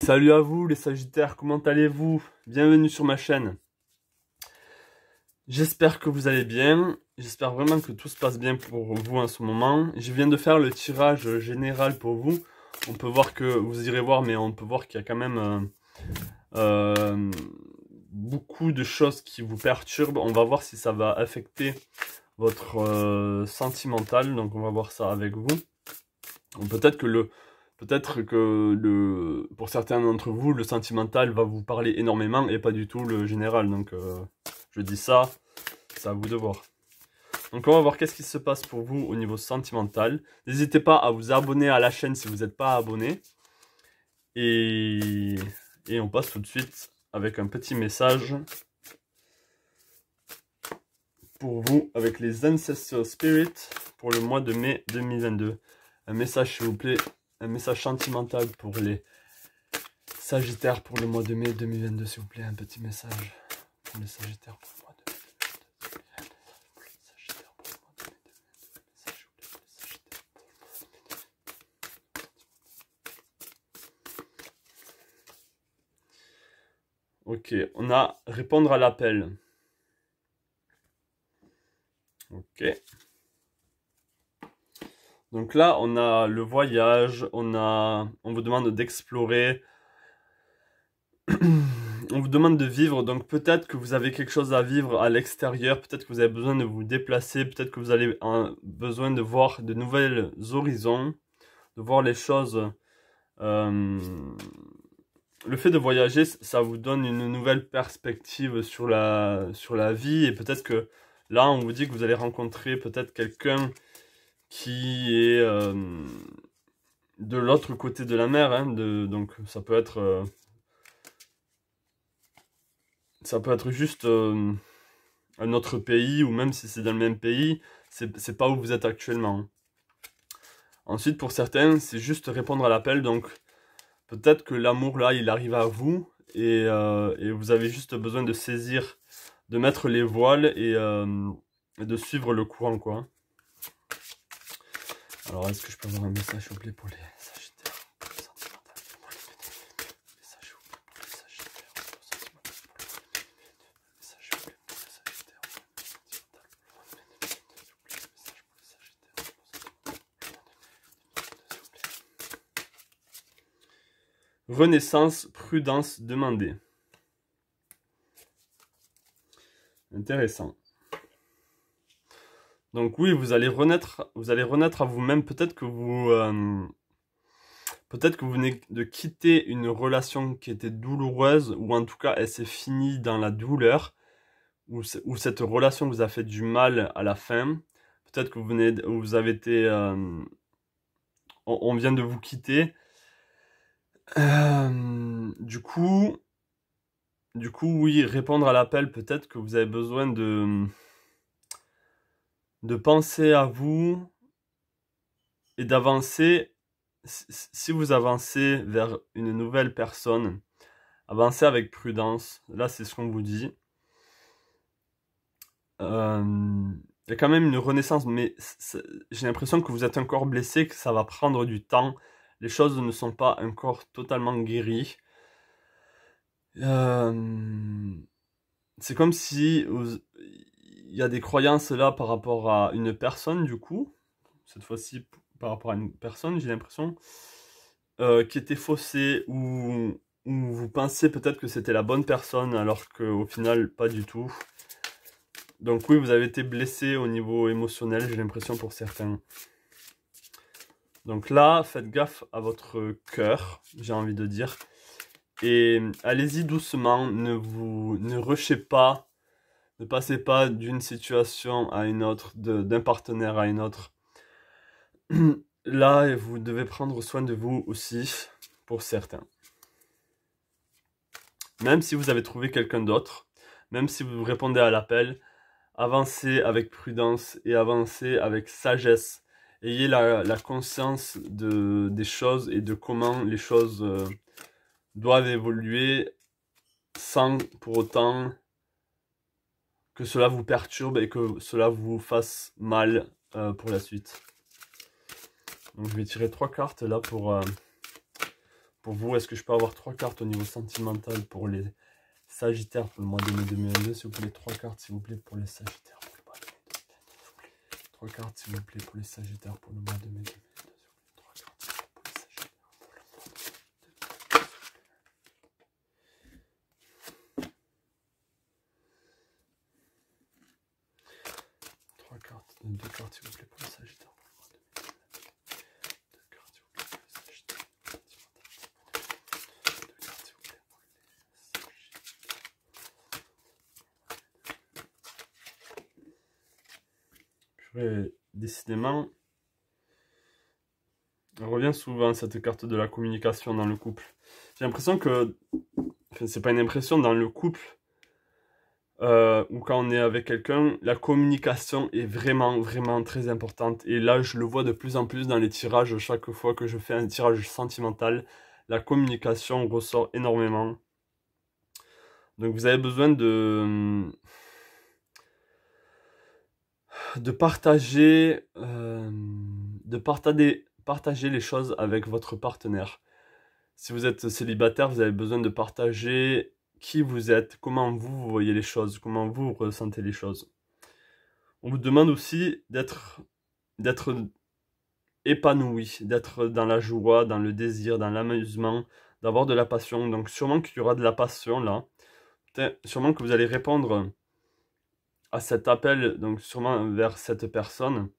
Salut à vous les Sagittaires, comment allez-vous? Bienvenue sur ma chaîne. J'espère que vous allez bien, j'espère vraiment que tout se passe bien pour vous en ce moment. Je viens de faire le tirage général pour vous. On peut voir que, vous irez voir, mais on peut voir qu'il y a quand même beaucoup de choses qui vous perturbent. On va voir si ça va affecter votre sentimental, donc on va voir ça avec vous. Peut-être que pour certains d'entre vous, le sentimental va vous parler énormément et pas du tout le général. Donc, je dis ça, c'est à vous de voir. Donc, on va voir qu'est-ce qui se passe pour vous au niveau sentimental. N'hésitez pas à vous abonner à la chaîne si vous n'êtes pas abonné. Et on passe tout de suite avec un petit message pour vous avec les Ancestral Spirits pour le mois de mai 2022. Un message, s'il vous plaît. Un message sentimental pour les Sagittaires pour le mois de mai 2022, s'il vous plaît. Un petit message pour les Sagittaires pour le mois de mai 2022. Ok, on a répondre à l'appel. Ok. Donc là, on a le voyage, on vous demande d'explorer, on vous demande de vivre, donc peut-être que vous avez quelque chose à vivre à l'extérieur, peut-être que vous avez besoin de vous déplacer, peut-être que vous avez besoin de voir de nouvelles horizons, de voir les choses. Le fait de voyager, ça vous donne une nouvelle perspective sur la vie, et peut-être que là, on vous dit que vous allez rencontrer peut-être quelqu'un qui est de l'autre côté de la mer, hein, donc ça peut être juste un autre pays, ou même si c'est dans le même pays, c'est pas où vous êtes actuellement. Ensuite, pour certains, c'est juste répondre à l'appel, donc peut-être que l'amour là, il arrive à vous, et vous avez juste besoin de saisir, de mettre les voiles et de suivre le courant, quoi. Alors, est-ce que je peux avoir un message, s'il vous plaît, pour les Sagittaires? Renaissance, prudence demandée. Intéressant. Donc oui, vous allez renaître à vous-même. Peut-être que vous venez de quitter une relation qui était douloureuse, ou en tout cas elle s'est finie dans la douleur, ou cette relation vous a fait du mal à la fin. Peut-être que vous avez été, on vient de vous quitter. Du coup, oui, répondre à l'appel, peut-être que vous avez besoin de penser à vous et d'avancer. Si vous avancez vers une nouvelle personne, avancez avec prudence. Là, c'est ce qu'on vous dit. Il y a quand même une renaissance, mais j'ai l'impression que vous êtes encore blessé, que ça va prendre du temps. Les choses ne sont pas encore totalement guéries. C'est comme si il y a des croyances là par rapport à une personne, du coup. Cette fois-ci, par rapport à une personne, j'ai l'impression, qui était faussée, ou vous pensez peut-être que c'était la bonne personne, alors qu'au final, pas du tout. Donc oui, vous avez été blessé au niveau émotionnel, j'ai l'impression, pour certains. Donc là, faites gaffe à votre cœur, j'ai envie de dire. Et allez-y doucement, ne rushez pas, ne passez pas d'une situation à une autre, d'un partenaire à une autre. Là, vous devez prendre soin de vous aussi, pour certains. Même si vous avez trouvé quelqu'un d'autre, même si vous répondez à l'appel, avancez avec prudence et avancez avec sagesse. Ayez la conscience des choses et de comment les choses doivent évoluer, sans pour autant que cela vous perturbe et que cela vous fasse mal pour la suite. Donc je vais tirer 3 cartes là pour Pour vous, est-ce que je peux avoir 3 cartes au niveau sentimental pour les Sagittaires pour le mois de mai 2022, s'il vous plaît, 3 cartes, s'il vous plaît, pour les Sagittaires pour le mois de mai 2022. 3 cartes, s'il vous plaît, pour les Sagittaires pour le mois de mai 2022. 3 cartes, s'il vous plaît, pour les Sagittaires pour le mois de mai 2022. 3 cartes, 2 cartes, s'il vous plaît, pour les Sagittaires pour le mois de mai 2022. 2 cartes, s'il vous plaît, pour les Sagittaires. 2 cartes, s'il vous plaît, pour les Sagittaires. Décidément, on revient souvent cette carte de la communication dans le couple. J'ai l'impression que, enfin, c'est pas une impression, dans le couple, ou quand on est avec quelqu'un, la communication est vraiment, vraiment très importante. Et là, je le vois de plus en plus dans les tirages, chaque fois que je fais un tirage sentimental, la communication ressort énormément. Donc vous avez besoin de partager les choses avec votre partenaire. Si vous êtes célibataire, vous avez besoin de partager qui vous êtes, comment vous voyez les choses, comment vous ressentez les choses. On vous demande aussi d'être épanoui, d'être dans la joie, dans le désir, dans l'amusement, d'avoir de la passion. Donc sûrement qu'il y aura de la passion là. Sûrement que vous allez répondre à cet appel, donc sûrement vers cette personne.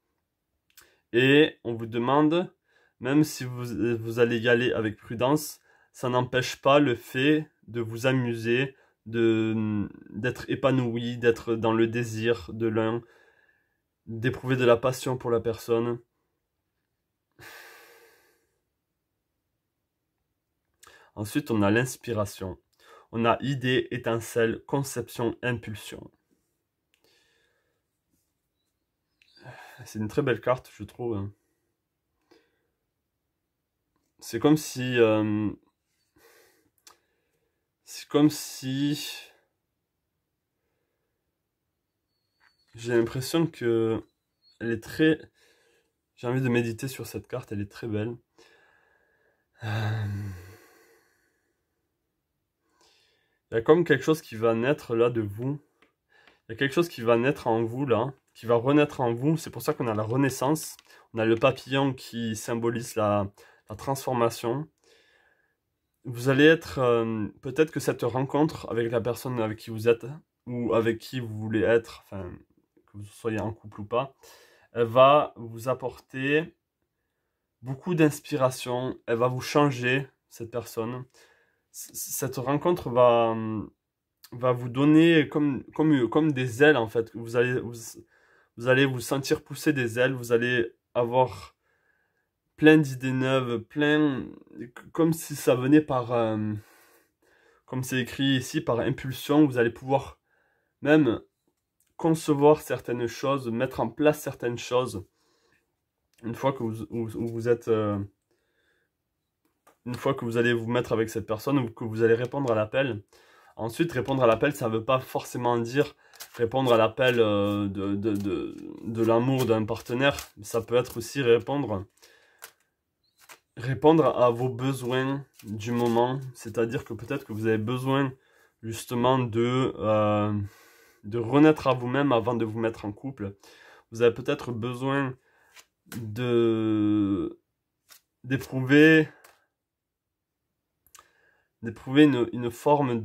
Et on vous demande, même si vous allez y aller avec prudence, ça n'empêche pas le fait de vous amuser, d'être épanoui, d'être dans le désir de l'un, d'éprouver de la passion pour la personne. Ensuite, on a l'inspiration. On a idée, étincelle, conception, impulsion. C'est une très belle carte, je trouve. C'est comme si... j'ai l'impression que elle est très... J'ai envie de méditer sur cette carte, elle est très belle. Il y a comme quelque chose qui va naître là de vous. Il y a quelque chose qui va naître en vous là, qui va renaître en vous. C'est pour ça qu'on a la renaissance. On a le papillon qui symbolise la transformation. Vous allez être... peut-être que cette rencontre avec la personne avec qui vous êtes, ou avec qui vous voulez être, enfin, que vous soyez en couple ou pas, elle va vous apporter beaucoup d'inspiration. Elle va vous changer, cette personne. Cette rencontre va vous donner comme des ailes, en fait. Vous allez vous sentir pousser des ailes. Vous allez avoir plein d'idées neuves, comme si ça venait par, comme c'est écrit ici, par impulsion. Vous allez pouvoir même concevoir certaines choses, mettre en place certaines choses. Une fois que vous êtes... une fois que vous allez vous mettre avec cette personne, ou que vous allez répondre à l'appel. Ensuite, répondre à l'appel, ça ne veut pas forcément dire répondre à l'appel de l'amour d'un partenaire. Ça peut être aussi répondre à vos besoins du moment. C'est-à-dire que peut-être que vous avez besoin justement de renaître à vous-même avant de vous mettre en couple. Vous avez peut-être besoin d'éprouver une forme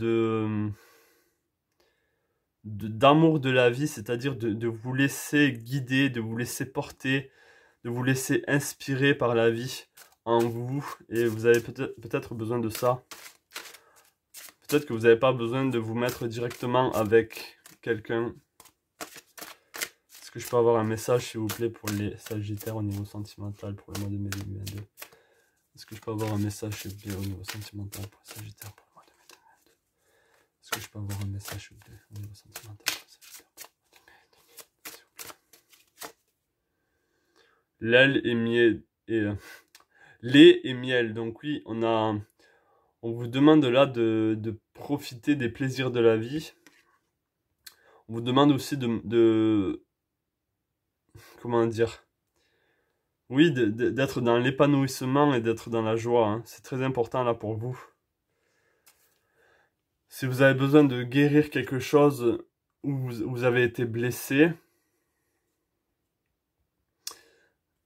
d'amour de la vie, c'est-à-dire de vous laisser guider, de vous laisser porter, de vous laisser inspirer par la vie en vous. Et vous avez peut-être besoin de ça. Peut-être que vous n'avez pas besoin de vous mettre directement avec quelqu'un. Est-ce que je peux avoir un message, s'il vous plaît, pour les Sagittaires au niveau sentimental pour le mois de mai 2022? Est-ce que je peux avoir un message, s'il vous plaît, au niveau sentimental pour les Sagittaires pour le mois de mai 2022? Est-ce que je peux avoir un message, s'il vous plaît, au niveau sentimental pour les Sagittaires pour le mois de mai 2022, s'il vous plaît? L'aile et miel et lait et miel. Donc oui, on vous demande là de profiter des plaisirs de la vie. On vous demande aussi comment dire, Oui, d'être dans l'épanouissement et d'être dans la joie, hein. C'est très important là pour vous. Si vous avez besoin de guérir quelque chose où vous avez été blessé,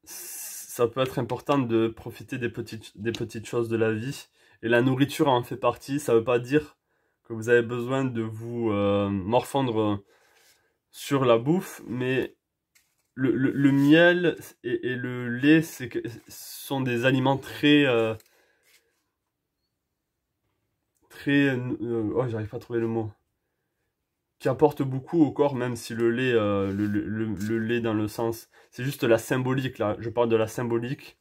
ça peut être important de profiter des petites choses de la vie. Et la nourriture en fait partie. Ça ne veut pas dire que vous avez besoin de vous morfondre sur la bouffe, mais le miel et le lait, sont des aliments oh, j'arrive pas à trouver le mot. Qui apportent beaucoup au corps, même si le lait, le lait dans le sens, c'est juste la symbolique, là, je parle de la symbolique.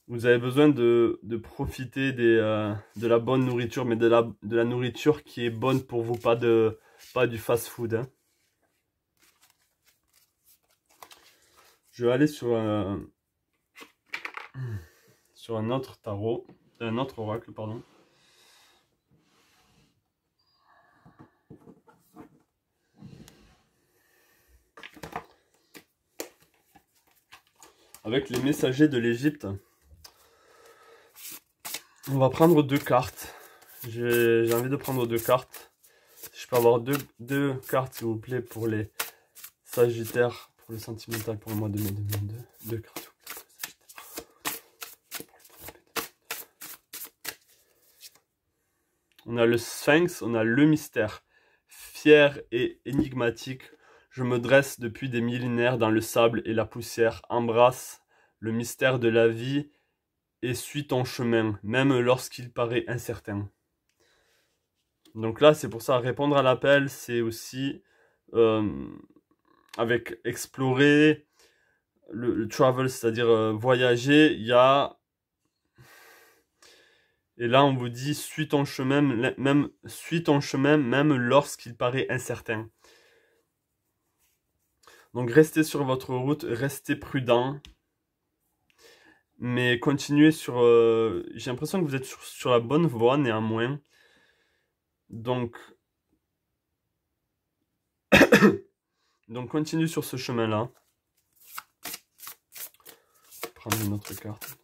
Vous avez besoin de profiter de la bonne nourriture, mais de la nourriture qui est bonne pour vous, pas du fast-food, hein. Je vais aller sur un autre tarot, un autre oracle, pardon. Avec les messagers de l'Égypte. On va prendre 2 cartes. J'ai envie de prendre 2 cartes. Si je peux avoir deux cartes, s'il vous plaît, pour les Sagittaires, pour le sentimental, pour le mois de mai 2022. 2 cartes. On a le Sphinx, on a le mystère. Fier et énigmatique, je me dresse depuis des millénaires dans le sable et la poussière. Embrasse le mystère de la vie et suis ton chemin, même lorsqu'il paraît incertain. Donc là, c'est pour ça, répondre à l'appel, c'est aussi avec explorer, le travel, c'est-à-dire voyager, il y a... Et là, on vous dit, suis ton chemin, même lorsqu'il paraît incertain. Donc, restez sur votre route, restez prudent. Mais continuez sur... j'ai l'impression que vous êtes sur la bonne voie, néanmoins. Donc, continue sur ce chemin-là. Je vais prendre une autre carte.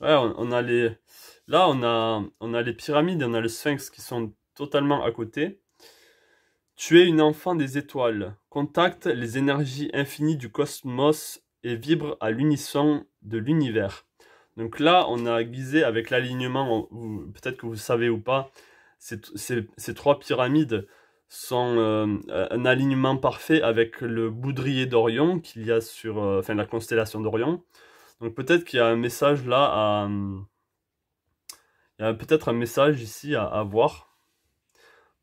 Ouais, on a les... Là, on a les pyramides, on a le sphinx qui sont totalement à côté. Tu es une enfant des étoiles. Contacte les énergies infinies du cosmos et vibre à l'unisson de l'univers. Donc là, on a guisé avec l'alignement, peut-être que vous savez ou pas, ces 3 pyramides sont un alignement parfait avec le boudrier d'Orion qu'il y a sur la constellation d'Orion. Donc peut-être qu'il y a un message là il y a peut-être un message ici à voir.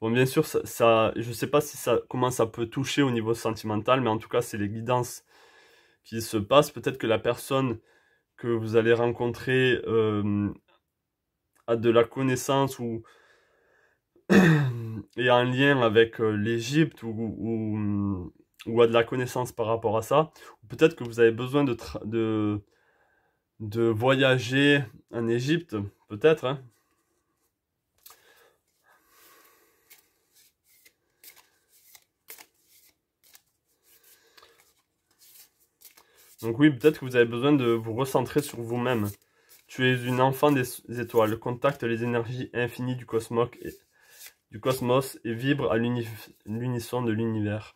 Bon, bien sûr, je ne sais pas comment ça peut toucher au niveau sentimental, mais en tout cas, c'est les guidances qui se passent. Peut-être que la personne que vous allez rencontrer a de la connaissance ou est en lien avec l'Égypte ou a de la connaissance par rapport à ça. Peut-être que vous avez besoin de voyager en Égypte, peut-être, hein. Donc oui, peut-être que vous avez besoin de vous recentrer sur vous-même. Tu es une enfant des étoiles. Contacte les énergies infinies du cosmos et vibre à l'unisson de l'univers.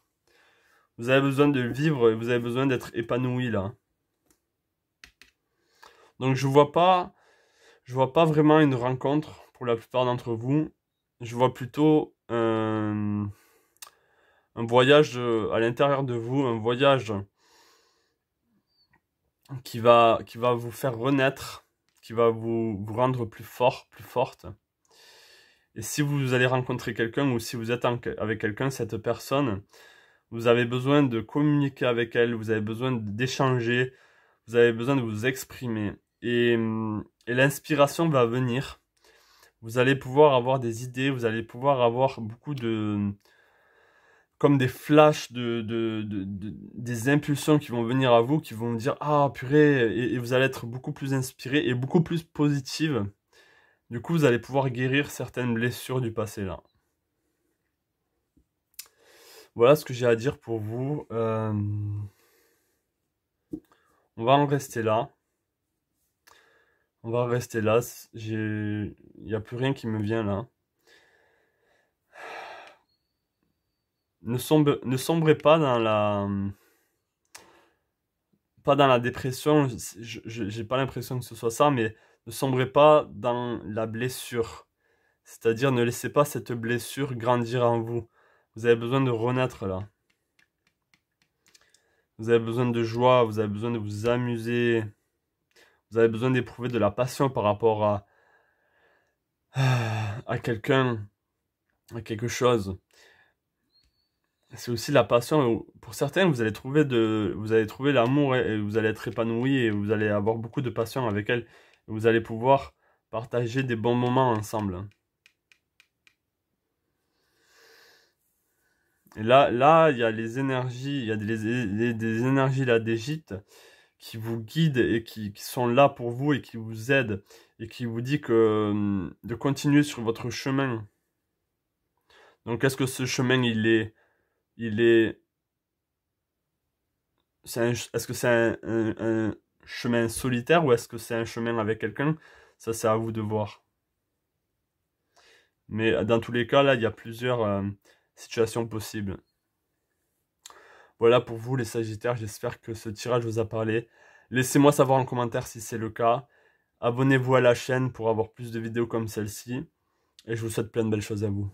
Vous avez besoin de vivre et vous avez besoin d'être épanoui là. Donc je vois pas vraiment une rencontre pour la plupart d'entre vous. Je vois plutôt un voyage à l'intérieur de vous, un voyage qui va vous faire renaître, qui va vous rendre plus fort, plus forte. Et si vous allez rencontrer quelqu'un ou si vous êtes avec quelqu'un, cette personne, vous avez besoin de communiquer avec elle, vous avez besoin d'échanger, vous avez besoin de vous exprimer. Et l'inspiration va venir. Vous allez pouvoir avoir des idées, vous allez pouvoir avoir beaucoup comme des flashs des impulsions qui vont venir à vous, qui vont vous dire « Ah, purée !» et vous allez être beaucoup plus inspiré et beaucoup plus positive. Du coup, vous allez pouvoir guérir certaines blessures du passé là. Voilà ce que j'ai à dire pour vous. On va en rester là. On va rester là. Il n'y a plus rien qui me vient là. Ne sombrez pas dans la dépression. J'ai pas l'impression que ce soit ça, mais ne sombrez pas dans la blessure. C'est-à-dire, ne laissez pas cette blessure grandir en vous. Vous avez besoin de renaître là. Vous avez besoin de joie, vous avez besoin de vous amuser. Vous avez besoin d'éprouver de la passion par rapport à quelqu'un, à quelque chose. C'est aussi la passion. Pour certains, vous allez trouver l'amour et vous allez être épanoui et vous allez avoir beaucoup de passion avec elle. Et vous allez pouvoir partager des bons moments ensemble. Et là, il y a les énergies, il y a des énergies là d'Égypte qui vous guident et qui sont là pour vous et qui vous aident et qui vous dit que de continuer sur votre chemin. Donc, est-ce que ce chemin, il est, est-ce que c'est un chemin solitaire ou est-ce que c'est un chemin avec quelqu'un? Ça, c'est à vous de voir. Mais dans tous les cas, là, il y a plusieurs situations possibles. Voilà pour vous les Sagittaires, j'espère que ce tirage vous a parlé. Laissez-moi savoir en commentaire si c'est le cas. Abonnez-vous à la chaîne pour avoir plus de vidéos comme celle-ci. Et je vous souhaite plein de belles choses à vous.